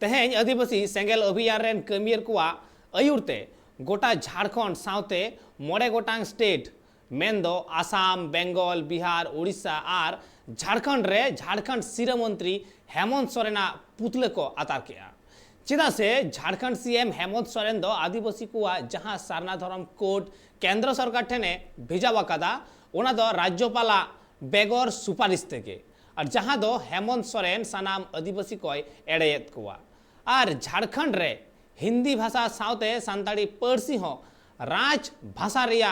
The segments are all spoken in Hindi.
तेहें आदिवासी सेंगेल अभियान रेन कमियर कुआ आयुरते गोटा झारखंड साउते मोड़े गोटांग स्टेट मेंदो आसाम बेंगल बिहार उड़ीसा और झारखंड रे झारखंड सिरा मंत्री हेमंत सोरेना पुतले को आतार किया चेदा से झारखंड सीएम हेमंत सोरेन दो आदिवासी कुआ जहां सारना धर्म कोड केंद्र सरकार ठेने भेजावा कदा ओना दो राज्यपाला बेगर सुपारिश तेगे और जहां दो हेमंत सोरेन सानाम आदिवासी को एड़ेत कुआ और झारखंड रे हिंदी भाषा साउते सांताड़ी पारसी हो राज भाषा रिया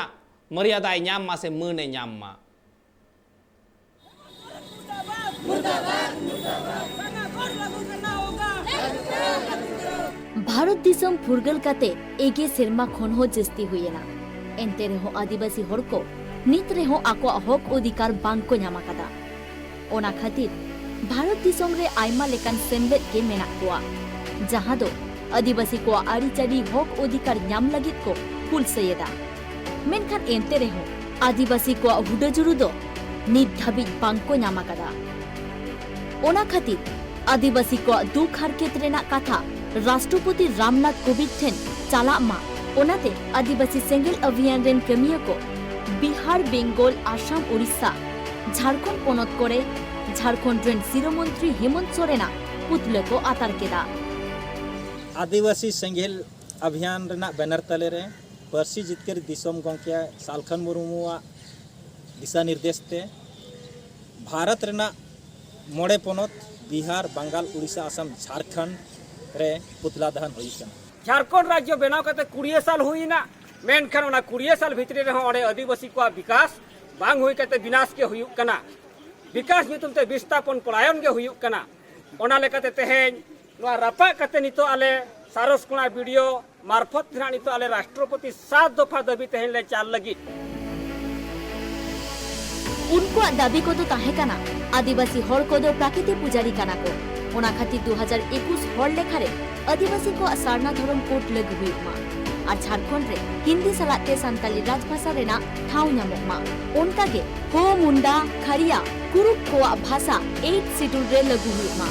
मर्यादा ᱧᱟᱢ मा से मने ᱧᱟᱢ मा भारत दिसम फुरगल काते एगे सेरमा खन हो जस्ती हुईना एंते रेहो आदिवासी हर को नित रेहो आको हक अधिकार बांग को ᱧᱟᱢ आकादा ओना खातिर भारत दिसम रे आयमा लेकान सेमलेद के मेना कोआ जहां दो आदिवासी को आड़ी चाड़ी हक अधिकार ᱧᱟᱢ लगित को फुल सयेदा मेनखान एंते रेहो आदिवासी को हुडा जुरु दो नित धाबी बांग को ᱧᱟᱢ आकादा ओना खातिर आदिवासी को दुख हारकेत रेना कथा राष्ट्रपति रामनाथ कोविंद ठेन चाला मा ओनाते आदिवासी सेंगेल अभियान रेन कमिया को बिहार बेंगल आसाम उड़ीसा झारखंड पनत करे झारखंड रेन सिरमंत्री हेमंत सोरेना पुतले को आतार केदा आदिवासी सेंगेल अभियान रेना बैनर तले रे पारसी जितकर दिसोम गंकिया सालखन मुर्मुआ दिशा निर्देश ते भारत रेना मोड़े पनत बिहार बंगाल उड़ीसा आसाम झारखंड रे पुतला दहन हुई झारखंड राज्य बनाव करते 20 साल हुईना मेनखान ओना 20 साल भितरी रे ओडे आदिवासी को विकास बांग हुई करते विनाश के हुई कना विकास नितुम ते विस्थापन पलायन के हुई कना ओना लेकाते तेहेन नोआ रापा करते नितो आले सारसकुणा वीडियो मार्फत धिना नितो आले राष्ट्रपति 7 दफा दाबी तेहेन ले चाल लगी उनको दाबी को तो ताहे कना आदिवासी हर को दो प्राकृतिक पुजारी कना को ओना खातिर 2021 हर लेखारे आदिवासी को सारना धर्म कोड लागू हुईमा और झारखंड रे हिंदी सलाते संताली राजभाषा रेना ठाव ᱧᱟᱢᱚᱜ ओनकागे हो मुंडा खरिया कुरुप को भाषा 8 शिड्यूल रे लागू हुईमा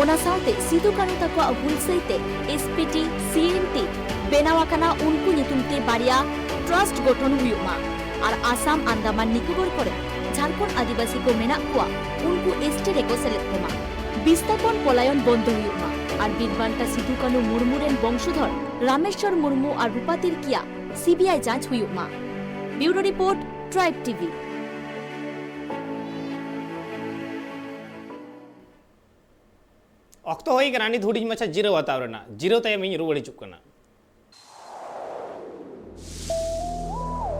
ओना साउते सिदु कानु तको भूल सहिते एसपीटी सीएमटी बेनावाकाना उनको नितुमते बारिया ट्रस्ट गठन हुईमा और आसाम अंडमान निकोबर करे झारखंड आदिवासी को मेना कुआ उनको एसटी रे को सेलेक्ट कोमा विस्थापन पलायन बंद हुईमा और बीरबांटा सिदु कानु मुर्मू रेन वंशधर रामेश्वर मुर्मू और रूपा तिरकिया सीबीआई जांच हुईमा ब्यूरो रिपोर्ट ट्राइब टीवी अक्तो होई कना नि थोड़ी मछा जिरो वातावरण जिरो तय मिन रुवड़ी चुकना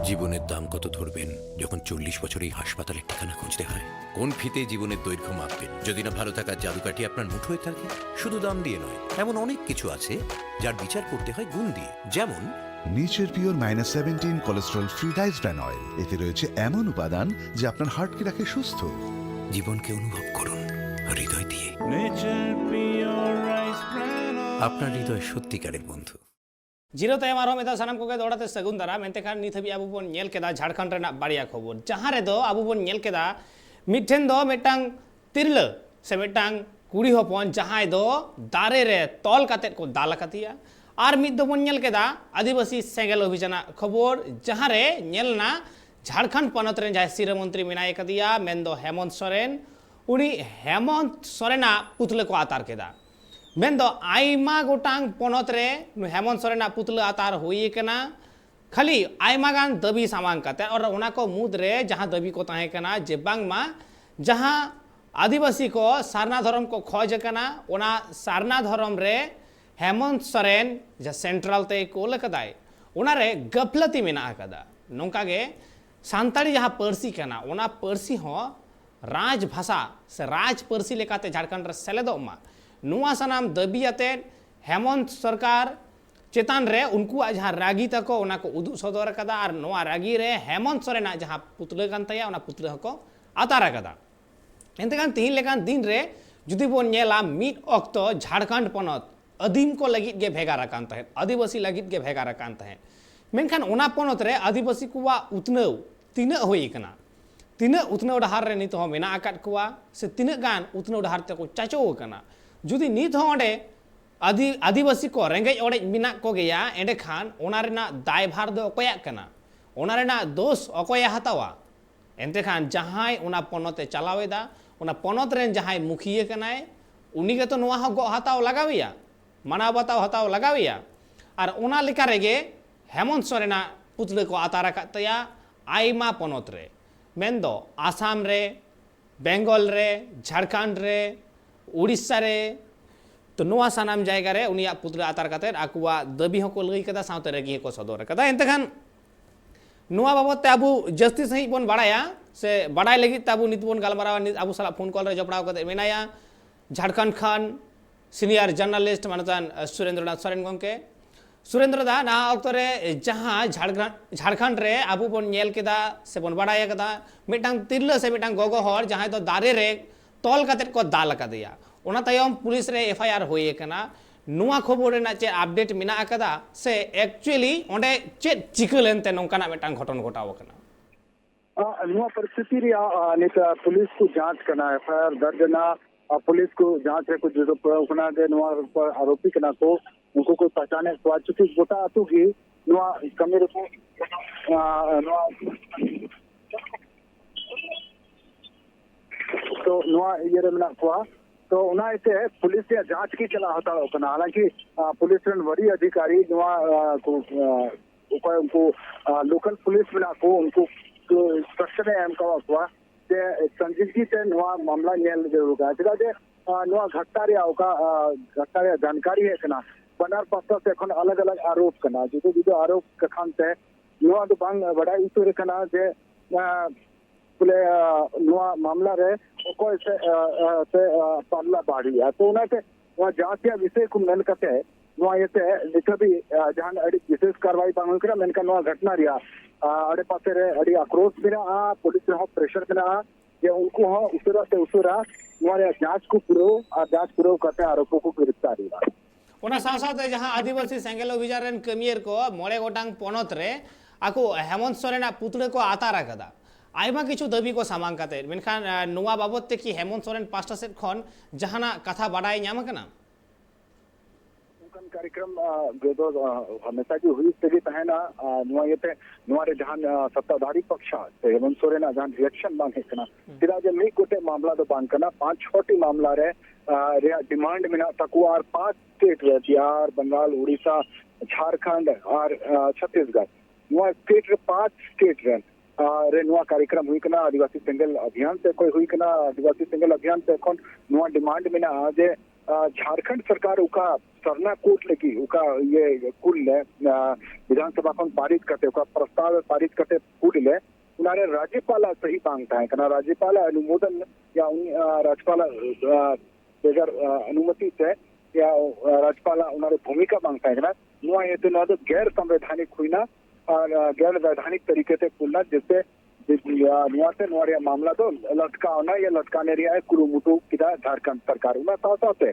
জীবনের দাম কত ধরবেন যখন 40 বছরই হাসপাতালে ঠিকানা খুঁজতে হয় কোন ফিতে জীবনের দৈর্ঘ্য মাপবেন যদি না ভালো থাকার জাদুকাঠি আপনার মুঠোয় থাকে শুধু দাম দিয়ে নয় এমন অনেক কিছু আছে যার বিচার করতে হয় গুণ দিয়ে যেমন nature pure -17 cholesterol free rice bran oil এতে রয়েছে এমন উপাদান যা আপনার হার্টকে রাখে সুস্থ জীবনকে অনুভব করুন হৃদয় দিয়ে নেচার পিওর রাইস ব্র্যান আপনার হৃদয় সত্যিকারের বন্ধু जीरो तय मारो मेदा सानाम को दौड़ाते सगुन दारा मेनते खान नित हबी आबू बन नेल केदा झारखंड रेना बाड़िया खबर जहां रे दो आबू बन नेल केदा मिठेन दो मेटांग तिरल से मेटांग कुड़ी हपन जहां दो दारे रे तोल काते को दाल कातिया और मिद दो बन नेल केदा आदिवासी सेंगेल अभियान खबर जहां रे नेलना झारखंड पनत रे जाय सिरा मंत्री मेनाय कदिया मेंदो हेमंत सोरेन उनी हेमंत सोरेना पुतले को आतार केदा मेंदो आयमा गोटांग पनत रे हेमंत सोरेना पुतला आतार हुई कना खाली आयमा गान दबी सामान काते और ओना को मुद रे जहां दबी को ताहे कना जे बांगमा जहां आदिवासी को सारना धर्म को खोज कना ओना सारना धर्म रे हेमंत सोरेन जे सेंट्रल ते को लकदाय ओना रे गफलती मेना कदा नोंकागे सांताली जहां पर्सी कना ओना पर्सी हो राज भाषा से राज पर्सी लेकाते झारखंड रे सेलेदोमा नुआ सनाम दबियाते हेमंत सरकार चेतान रे उनको जहाँ रागी तको उना को उदु सदर कदा और नुआ रागी रे हेमंत सोरेना जहाँ पुतले कान तया उना पुतले हको आतारा कदा एंतेकान तीन लेकान दिन रे जुदी बोन नेला मिड अक्तो झारखंड पनत अदीम को लगित गे भेगार कान तहे आदिवासी लगित गे भेगार कान तहे मेनखान ओना पनत रे आदिवासी कुवा उतनौ तीना होई कना तीना उतनौ डहार रे नित हो मेना आकात कुवा से तीना गान उतनौ डहार ते को चाचो कना जुदी नित हो ओंडे आदिवासी को रेंगेज ओड़ेज मिना को गया एंडे खान ओना रेना दायभार दो अकोया कना ओना रेना दोष अकोया हतावा एंते खान जहां ओना पनते चलावेदा ओना पनत रेन जहां मुखिया कनाय उनी के तो नोआ हो गो हताव लगाविया माना बताव हताव लगाविया और ओना लेका रेगे हेमंत सोरेना पुतले को आतारा तया आयमा पनत रे मेनदो आसाम रे बेंगल रे झारखंड रे उड़ीसा रे तो नोआ सानाम जायगा रे उनिया पुतला आतार काते आकुआ दबी हको लई कदा साउते रेगी को सदर कदा एंते खान नोआ बाबत ते अबु जस्ती सही बन बाड़ाया से बाड़ाय लगी ताबु नित बन गालमारावा अबु साला फोन कॉल रे जपड़ाव कते मेनाया झारखंड खान सीनियर जर्नलिस्ट मानतान सुरेंद्रनाथ सोरेन गंके सुरेंद्र दा ना अक्तो रे जहां झारखंड रे अबु बन नेल केदा से बन बाड़ाया कदा मिटांग तिरला से मिटांग गोगो हर जहां तो दारे रे तोल कते को दाल कदिया ओना तायम पुलिस रे एफआईआर होए कना नुआ खबर रेना चे अपडेट मिना अकदा से एक्चुअली ओंडे चे चिकलेनते नोंकाना मिटांग घटन घटाव कना नुआ परिस्थिति रे नित पुलिस को जांच करना एफआईआर दर्ज ना पुलिस को जांच रे कुछ जो प्रकना दे नुआ पर आरोपी कना को उनको को पहचाने तो चुकी गोटा अतु की नुआ कमेर को नुआ तो नुआ ये रे मना को तो उना इते पुलिस या जांच की चला होता कना हालांकि पुलिस रन वरी अधिकारी नुआ को उनको लोकल पुलिस बना को उनको इंस्ट्रक्शन है हमका हुआ जे संजीदगी से नुआ मामला नेल होगा जगह जे नुआ घटना रे जानकारी है कना बनार पासा से এখন अलग अलग आरोप कना जुदो जुदो आरोप कखान से नुआ तो बांग बड़ा इतोरे कना जे बोले नुआ मामला रे कोई से पाला बाड़ी है तो उना के वहां जांच या विषय को मेल कते नुआ ये से निका भी जहां अड़ी विशेष कार्रवाई बांग करा मेनका नुआ घटना रिया अड़े पासे रे अड़ी आक्रोश बिना पुलिस रे प्रेशर बिना ये उनको हो उसरा से उसरा नुआ रे जांच को पूरो करते आरोपों को गिरफ्तार हुआ ओना साथ जहां आदिवासी सेंगेल अभियान रेन कमियर को मोड़े गोटांग पनत रे आको हेमंत सोरेना पुतले को आतारा कदा आयमा किछु दाबी को सामांग काते मेनखान नुआ बाबत ते कि हेमंत सोरेन पास्टा सेट खन जहाना कथा बाडाय न्याम कना उनकन कार्यक्रम गोदो हमेशा की हुई स्थिति तहना नुआ येते नुआ रे जहान सत्ताधारी पक्ष से हेमंत सोरेना जहान रिएक्शन बांग कना तिरा जे मी कोटे मामला तो बांग कना 5 छोटी मामला रे डिमांड में तकुआर 5 स्टेट रे बिहार बंगाल उड़ीसा झारखंड और छत्तीसगढ़ नुआ स्टेट रे 5 स्टेट रे नुआ कार्यक्रम हुई कना आदिवासी सिंगल अभियान से कोई हुई कना आदिवासी सिंगल अभियान से कौन नुआ डिमांड में आज झारखंड सरकार उका सरना कोर्ट लगी उका ये कुल ले विधानसभा को पारित करते उका प्रस्ताव पारित करते कुल ले उन्हारे राज्यपाल सही मांगता है कना राज्यपाल अनुमोदन या राज्यपाल बेगर अनुमति से या राज्यपाल उन्हारे भूमिका मांगता है कना नुआ ये तो गैर संवैधानिक हुई ना और गैर वैधानिक तरीके से खुलना जिससे नुआ से नुआ मामला तो लटकाना या लटकाने रिया है कुरुमुटु किदा झारखंड सरकार में साथ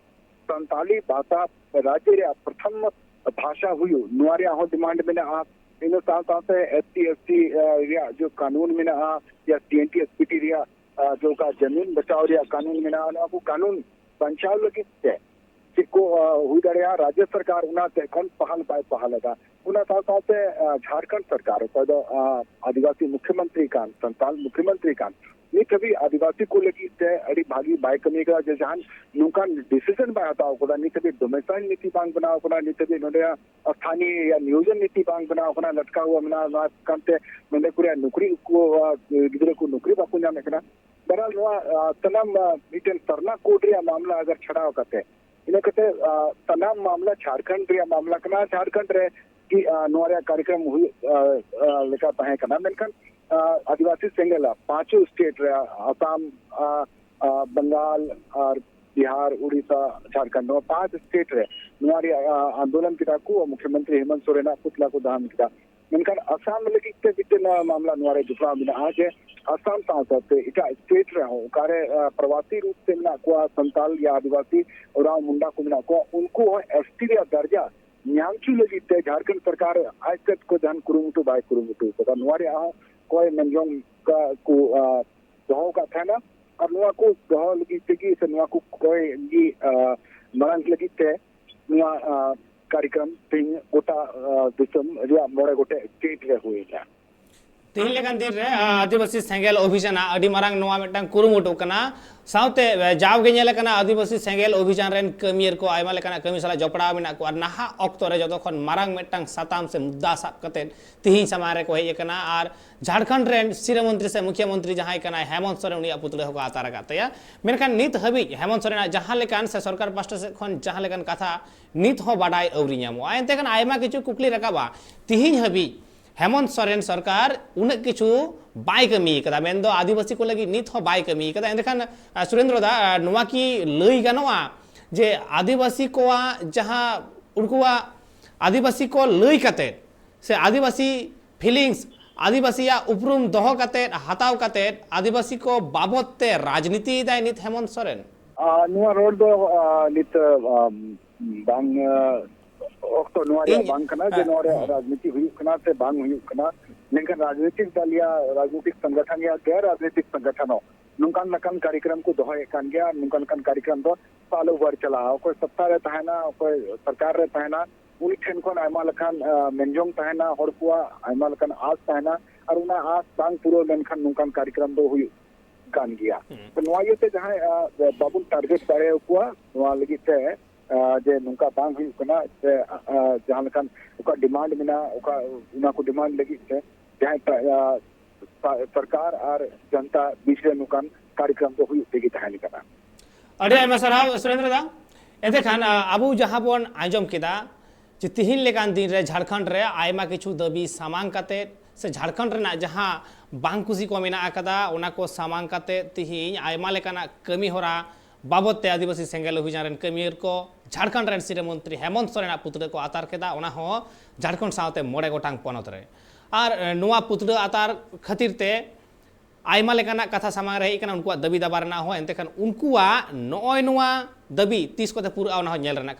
संताली भाषा राज्य रे प्रथम भाषा हुई नुआ हो डिमांड में ना इन साथ SC ST रिया जो कानून में ना या TNT SPT रिया जो का जमीन बचाव रिया कानून में ना वो कानून बचाव लगी है को हुई दड़िया राज्य सरकार उना ते कौन पहल लगा उना साथ झारखंड सरकार आदिवासी मुख्यमंत्री कान संताल मुख्यमंत्री कान ये कभी आदिवासी को लगी ते अड़ी भागी बाय कमी का जहां नुका डिसीजन बनाता होगा नहीं कभी डोमेसाइल नीति बांग बनाओ होगा नहीं कभी नोड़े स्थानीय या नियोजन नीति बांग बनाओ होगा लटका हुआ मना कांते नोड़े पूरे नौकरी को गिदरे को नौकरी बापुन्या में कना बहरहाल तमाम मीटिंग सरना कोड रे मामला अगर छड़ा होते इन कहते तमाम मामला झारखंड रे मामला कना झारखंड रे की नोरिया कार्यक्रम हुई लेका तहे कना मेनखन आदिवासी सिंगल 5 स्टेट रे असम बंगाल और बिहार उड़ीसा झारखंड 5 स्टेट रे नोरिया आंदोलन किता को मुख्यमंत्री हेमंत सोरेन पुतला को दान किता मेनखन असम लगी के बिना मामला नोरे दुफरा बिना आज असम सांसद इटा स्टेट रहो कारे प्रवासी रूप से मिना को संताल या आदिवासी और मुंडा को मिना को उनको ST रे दर्जा न्यांचू लगी ते झारखंड सरकार आज तक को जान कुरुमुटु बाय कुरुमुटु तो नोरे कोई मंजोंग का को दहो का था ना और नुआ को दहो लगी ते की से नुआ को कोई ये मरंग लगी ते कार्यक्रम तीन गोटा दिसम रिया मोड़े गोटे स्टेट रे हुईला तिहिन लेकान दिन रे आदिवासी सेंगेल अभियान अडी मारांग नोआ मिटांग कुरुमुटु कना साउते जावगे नेले कना आदिवासी सेंगेल अभियान रेन कमियर को आयमा लेकाना कमी सला जपड़ा मेना को नाहा ऑक्टो रे जतो खन मारांग मिटांग साताम से मुद्दा साब कते तिहिन समारे को हे कना आर झारखंड रेन सिरे मंत्री से मुख्यमंत्री जहां कना हेमंत सोरेन उनी पुतले हो आतार कातया मेनखान नित हबी हेमंत सोरेन जहां लेकान से सरकार पास्ट से खन जहां लेकान कथा नित हो बाडाय अवरी न्यामो आयते कन आयमा किछु कुकली रकाबा तिहिन हबी हेमंत सोरेन सरकार उन किछु बाय कमी कदा मेन दो आदिवासी को लगी नित हो बाय कमी कदा एंदखान सुरेंद्र दा नुआ की लई गनवा जे आदिवासी को जहां उनकुआ आदिवासी को लई कते से आदिवासी फीलिंग्स आदिवासी या उपरुम दोहो कते हताव कते आदिवासी को बाबत ते राजनीति दाय नित हेमंत सोरेन नुआ रोड दो नित बांग ओक्तो नुआरे बांग कना जे नुआरे राजनीति हुई कना से बांग हुई कना लेकिन राजनीतिक दल या राजनीतिक संगठन या गैर राजनीतिक संगठनों नुकान नकान कार्यक्रम को दोहे कान गया नुकान नकान कार्यक्रम दो सालों भर चला कोई सत्ता रे तहना कोई सरकार रे तहना उनी ठेन कोन आयमा लखान मेंजोंग तहना हर कुआ आयमा लखान आस तहना और उना आस बांग पूरो मेनखान नुकान कार्यक्रम दो हुई कान गया तो नुआये ते जहां बाबुल टारगेट करे कुआ नुआ लगी ते जे नुका बांग हुई कना से जहां लखान उका डिमांड मिना उका उना को डिमांड लगी से जहां सरकार और जनता बीच रे नुकान कार्यक्रम तो हुई तेगी तहानी कना अडे आयमा सराव सुरेंद्र दा एते खान आबू जहां बोन आंजम केदा जे तिहिन लेकान दिन रे झारखंड रे आयमा किछु दबी सामांग काते से झारखंड रेना जहां बांग कुसी को मेना आकदा ओना को सामांग काते तिहिन आयमा लेकाना कमी होरा बाबत ते आदिवासी सेंगेल अभियान रेन कमियर को झारखंड रेन सिरे मंत्री हेमंत सोरेन पुतले को आतार केदा ओना हो झारखंड सावते मोड़े गोटांग पनत रे और नुआ पुतले आतार खातिर ते आयमा लेकाना कथा सामांग रही कना उनकुआ दबी दबार ना हो एनते खान उनकुआ नॉय नुआ दबी 30 को ते पूरा ना हो नेल रेना